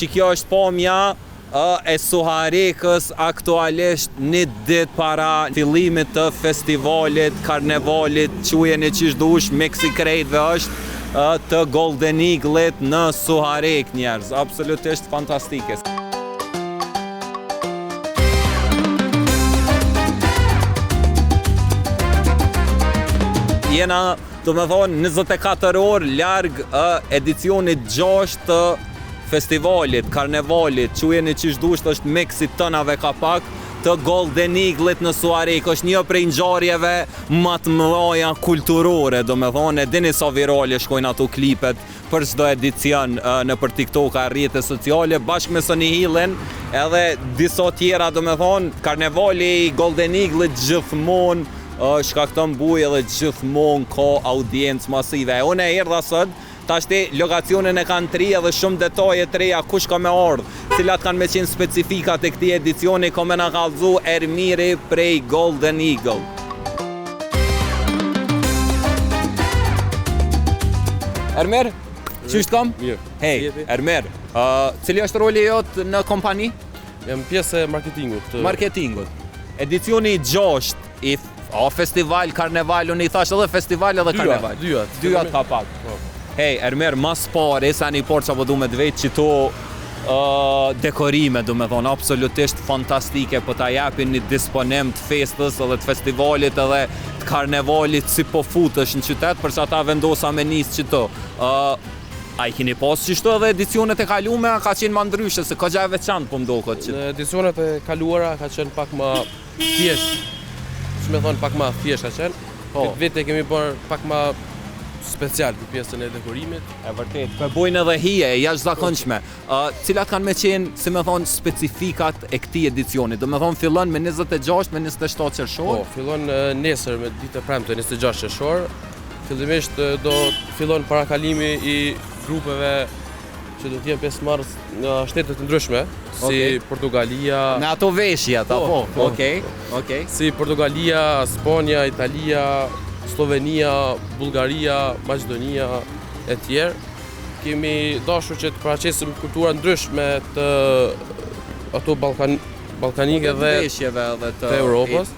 që kjo është pamja e Suharekës aktualisht një ditë para fillimit të festivalit, karnevalit, quajeni qish dush, mix i krejtëve është të Golden Eagle-it në Suharek, njerëz, absolutisht fantastike. Jena, do me thonë, 24 orë larg edicionit 6 të festivalit, karnevalit, quajeni qish dusht, është mix i tënave ka pak, të Golden Eagle-it në Suharek, është një prej ngjarjeve më të mëdha kulturore, do me thonë, e dini sa virale shkojnë ato klipet për çdo edicion nëpër TikTok, rrjete sociale, bashkë me Sonny Hillin, edhe disa tjera, do me thonë, karnevali i Golden Eagle-it gjithmonë shkakton bujë edhe gjithmonë ka audiencë masive. Unë e erdha sot, tashti lokacionin e kanë 3 edhe shumë detaje të reja kush ka me ardhë, cilat kanë me qenë specifikat e këtij edicioni, ka me na kallëzu Ermiri prej Golden Eagle. Ermir, qysh kam? Mirë. Hej, Ermir, cili është roli jot në kompani? Jam pjesë e marketingut. Marketingut. Edicioni 6 i festival, karneval, unë i thash edhe festival edhe karneval. Dyat ka pak. Hej, Ermir, mas pare, sa një por që po du me dvejt që to dekorime, du me thonë, absolutisht fantastike, po ta japin një disponim të festës edhe të festivalit edhe të karnevalit si po futësh në qytet, për që ata vendosa me nisë që to. A i keni pas qishtu edhe edicionet e kalume, ka qenë ma ndryshe, se ka gja e veçantë po mdokët që... Në edicionet e kaluara ka qenë pak ma thjesht, që me thonë pak ma thjesht ka qenë. Këtë vete kemi bërë pak ma special për pjesën e dekorimit. E vërtet, për bojnë edhe hije, jashtëzakonshme. Cilat kanë me qenë, si me thonë, specifikat e këtij edicioni? Do me thonë fillon me 26, me 27 qershor? Po, fillon nesër me ditë e premte 26 qershor. Fillimisht do fillon parakalimi i grupeve që do t'jenë pjesëmarrës nga shtetet të ndryshme, si Portugalia... Me ato veshjet, apo? Okej. Si Portugalia, Spanja, Italia, Slovenia, Bullgaria, Maqedonia e tjerë. Kemi dashur që të paraqesim kultura ndryshme të ato ballkanike dhe veshjeve edhe të Europës.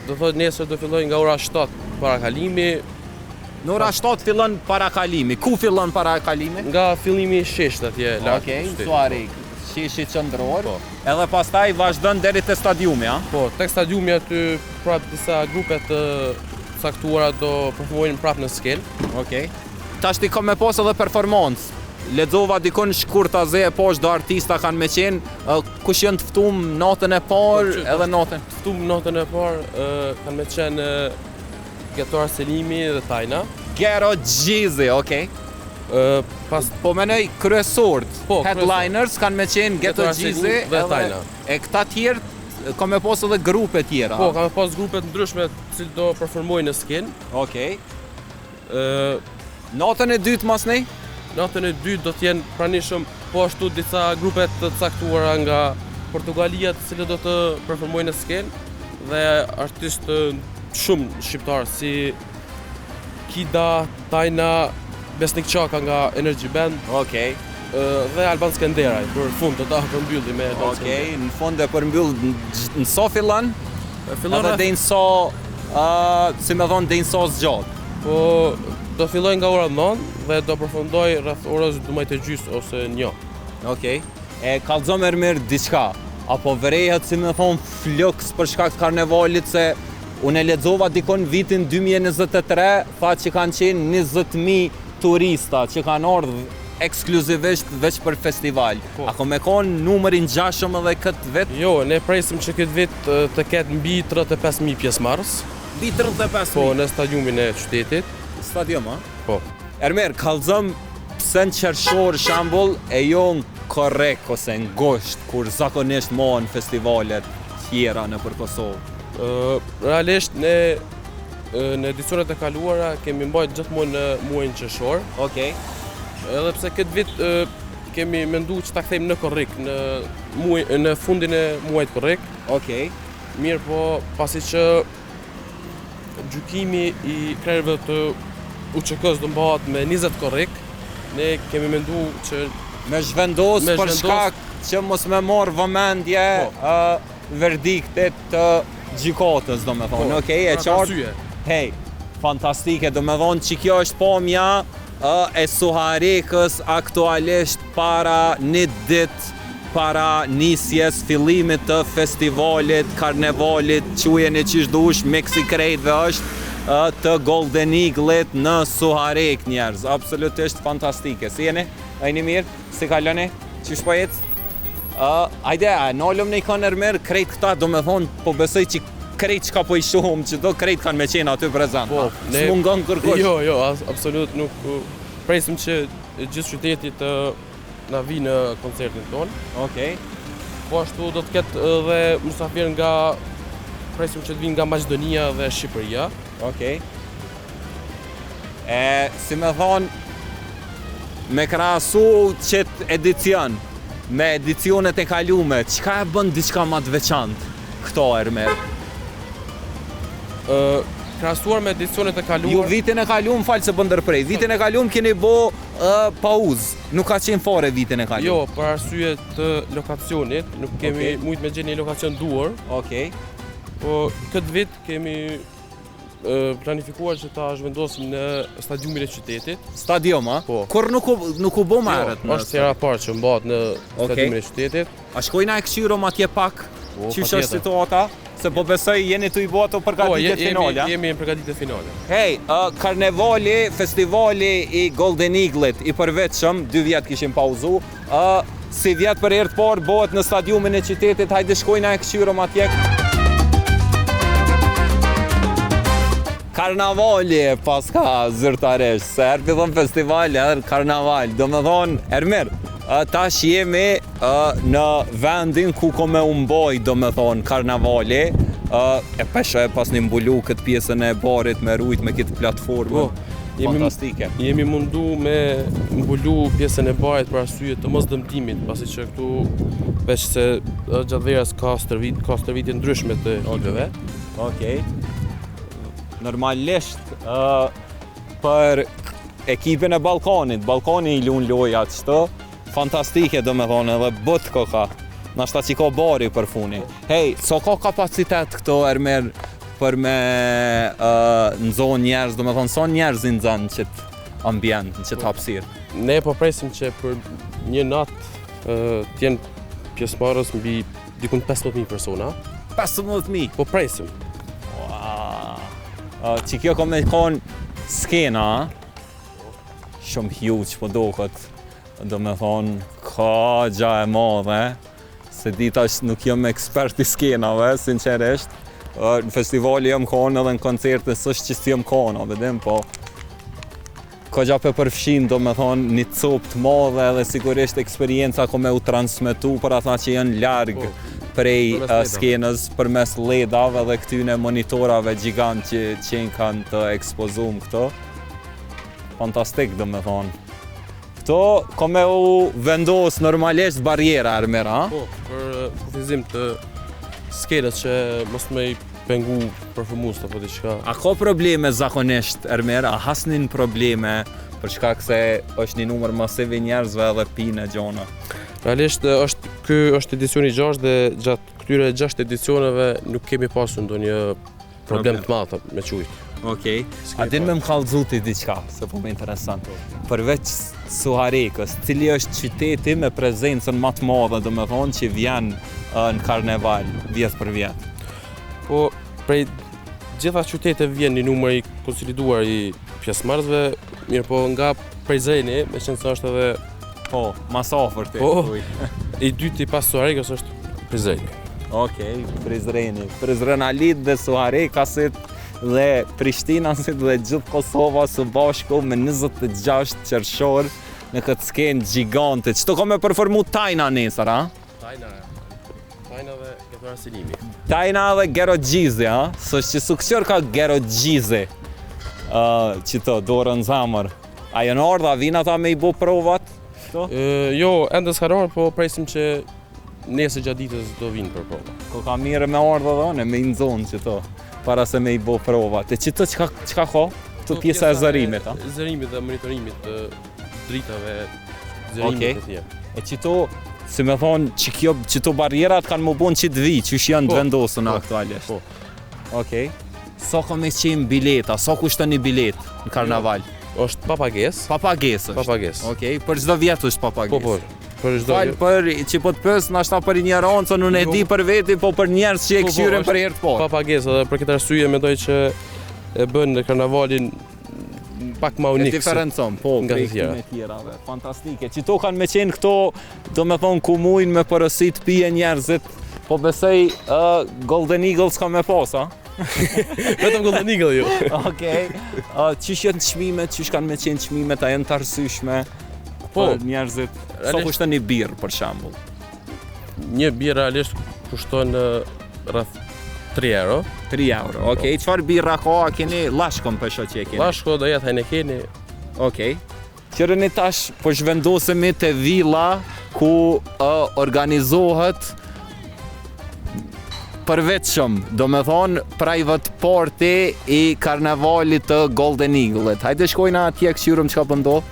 Do thotë nesër do filloj nga ora 7 parakalimi. Në ora 7 fillon parakalimi. Ku fillon parakalimi? Nga fillimi i shesht atje lart. Suharek, sheshi qendror. Edhe pastaj vazhdon deri te stadiumi, a? Po, tek stadiumi aty prap disa grupe të caktuara do performojnë prap në skenë. Tashti ka me pas edhe performancë. Lexova dikon shkurtaze e poshtë do artista kanë me qenë, kush janë të ftuar natën e parë edhe natën. Ftuar natën e parë kanë me qenë Ghetto Arselimi dhe Tajna. Gero Gjizi, po menoj kryesorët, headliners kanë me qenë Ghetto Gjizi dhe Tajna. E këta tjerë ka me pas edhe grupe tjera. Po, ka me pas grupe të ndryshme që do performojnë në skenë. Natën e dytë mas nej? Natën e dytë do t'jenë pranishëm po ashtu disa grupe të caktuara nga Portugalia të cilët do të performojnë në skenë dhe artistë shumë shqiptarë si Kida, Tajna, Besnik Qaka nga Energy Band dhe Alban Skenderaj për fund të ta përmbylli me Alban Skenderaj. Në fund e përmbyll në so fillon? Edhe dhe në so, si me thonë, dhe në so zgjatë? Po, do filloj nga ora 9 dhe do përfundoj rreth orës 12:30 ose 1. E kallëzom Ermir diçka, apo vërehet si me thonë floks për shkak të karnevalit, se unë e lexova dikon vitin 2023, tha që kanë qenë 20.000 turista që kanë ardhur ekskluzivisht veç për festival. Ako me konë numërin ngjashëm edhe këtë vit? Jo, ne presim që këtë vit të ketë mbi 35.000 pjesëmarrës. Mbi 35.000? Po, në stadiumin e qytetit. Stadium, a? Po. Ermir, kallëzëm pse në qershor shembull e jo në korrek ose në ngosht kur zakonisht mohen festivalet tjera nëpër Kosovë? Realisht ne në edicionet e kaluara kemi mbajtur gjithmonë në muajin qershor. Edhe pse këtë vit kemi menduar që ta kthejmë në korrik në fundin e muajit korrik. Mirë, po pasi që gjykimi i krerëve të UÇK-s do mbahet me 20 korrik, ne kemi menduar që Me zhvendos Me për zhvendos- shkak që mos me morë vëmendje verdiktet të gjykatës, do me thonë, okej, e për atë qartë. arsye. Hej, fantastike, do me thonë që kjo është pomja e Suharekës aktualisht para një ditë para nisjes fillimit të festivalit, karnevalit, qujen e qish dush, miksi krejtve është të Golden Eagle-it në Suharek njerëz. Absolutisht fantastike. Si jeni? Ajni mirë? Si kaloni? Qish po jetë? Ajde, nalëm në i kanë ermerë, krejt këta do me thonë, po besoj që krejt që ka po i shumë, që do krejt kanë me qenë aty prezent. Po, ne- S'mungon kërkush. Jo, absolut nuk presim që gjithë qyteti të na vi në koncertin ton. Okej. Po ashtu do të ketë edhe musafir nga presim që të vinë nga Maqedonia dhe Shqipëria. Okej. Si me thonë, me krahasu qëtë edicion me edicionet e kalume, çka e bën diçka më të veçantë këto Ermer? Krahasuar me edicionet e Ju kaluar, vitin e kalum, falë se bën ndërprej, vitin e kalum keni bo pauzë, nuk ka qenë fore vitin e kalum. jo, për arsye të lokacionit, nuk kemi mujt me gjenë një lokacion duar, Okej. po këtë vit kemi planifikuar që ta zhvendosim në stadiumin e qytetit. Stadium, a? Po. Kur nuk u bë marrët në Është sera parë që mbahet në stadiumin e qytetit. A shkojna e këshyrom atje pak? Po, Qysh patjetër. është situata? Se po besoj jeni të i bo ato Po, përgatitjet finale, a? jemi në përgatitje finale. Hej, karnevali, festivali i Golden Eagle-it i përveçëm, 2 vjet kishim pauzu, si vjet për herë të parë bëhet në stadiumin e qytetit, hajde shkojna e këshyrom atje. Karnavali paska zyrtaresh, se herë fillon festivali, herë karnaval, do me thonë, Ermer, tash jemi në vendin ku ko me umboj, do me thonë, karnavali, e pesha e pas një mbulu këtë pjesën e barit me rujt me këtë platformën, Po, fantastike. Jemi mundu me mbulu pjesën e barit për arsye të mos dëmtimit, pasi që këtu veç se gjatë verës ka stërvitje ndryshme të hipeve. Okej. Normalisht për ekipin e Ballkanit, Ballkani i lun lojat çto, fantastike do me thonë edhe bët ko ka. Nashta që ka bari për funi. Hej, so ka kapacitet këto Ermer për me nëzonë njerëz, do me thonë, so njerëz i nëzonë qëtë ambient, në qëtë hapësirë. Ne po presim që për një natë t'jenë pjesëmarrës mbi dikun 15.000 persona. 15.000? Po presim. Që kjo ka me konë skena, shumë huge po doket, do me thonë, ka gja e madhe, se dita është nuk jam ekspert i skenave, sinqerisht. Në festivali jam konë edhe në koncerte, s'është që si jam konë, vedim, po ka gja për përfshin, do me thonë, një copë të madhe edhe sigurisht eksperienca ko me u transmetu për ata që janë largë prej skenës përmes LED-ave dhe këtyne monitorave gjigant që qenë kanë të ekspozum këto. Fantastik, do me thonë. Këto ka me u vendos normalisht barjera, Ermer, a? Po, për kufizim të skenës që mos me i pengu përfumus apo diçka. A ka probleme zakonisht, Ermer? A hasnin probleme për shkak se është një numër masiv i njerëzve edhe pinë gjona? Realisht ky është edicioni 6 dhe gjatë këtyre 6 edicioneve nuk kemi pasur ndonjë problem të madh me qujt. Okej. A din me më kallëzu ti diçka, se po më interesant. Përveç Suharekës, cili është qyteti me prezencën më të madhe, do me thonë, që vjen në karneval, vjet për vjet? Po, prej gjitha qyteteve vjen një numër i konsoliduar i pjesëmarrësve, mirë po nga Prizreni, me qenë se është edhe Po, mas afër ti. Po. i dyti pas Suharekës është Prizreni. Okej, Prizreni. Prizrenalit dhe Suharekasit dhe Prishtinasit dhe gjithë Kosova së bashku me 26 qershor në këtë skenë gjigante. Çto ka me performu Tajna nesër, a? Tajna dhe Gero Arsinimi. Tajna dhe Gero Gjizi, a? S'është që sukqër ka Gero Gjizi. Që të dorën zamër. A janë ardha, vinë ata me i bo provat? Jo, ende s'ka ardhur, po presim që nesër gjatë ditës do vinë për prova. Ko ka mire me ardha dhe one, me i nëzonë që to, para se me i bo provat. E që të qka ka? Të pjesa e zërimit, a? Zërimit dhe monitorimit të dritave, zërimit të tjerë. E qito, si me thonë, qito barjerat kanë më bon qitë vi, që janë të vendosën aktualisht. Po. Okej. Sa ka me qenë bileta, sa kushton një bilet në karnaval? Është papagesë. Papagesë është. Papagesë. Okej, për çdo vjet është papagesë. Po. Për çdo Fal për që po të pës, nashta për një rancë unë e di për veti, po për njerëz që e këshyren për herë të parë. Papagesë, dhe për këtë arsye mendoj që e bën karnavalin pak më unik. E diferencon, po, nga prej të tjera. këtyre tjerave. Fantastike. Qito kanë me qenë këto, do me thonë ku mujnë me përësit pije njerëzit, po besoj Golden Eagles ka me pas, a? Vetëm Golden Eagle ju. Okej. Çish janë çmimet, çish kanë me qenë çmimet, a janë të arsyeshme për njerëzit? Sa kushton një birrë për shembull? Një birë realisht kushton rreth 3 euro. 3 euro. Okej, çfarë birra ka? A keni llashkon për shoq që e keni? Llashko do jetë Heinekeni. Okej. Qërëni tash po zhvendosemi te villa ku organizohet përveçëm, do me thonë private party i karnavalit të Golden Eagle-it. Hajde shkojna atje këshyrëm çka po ndodh.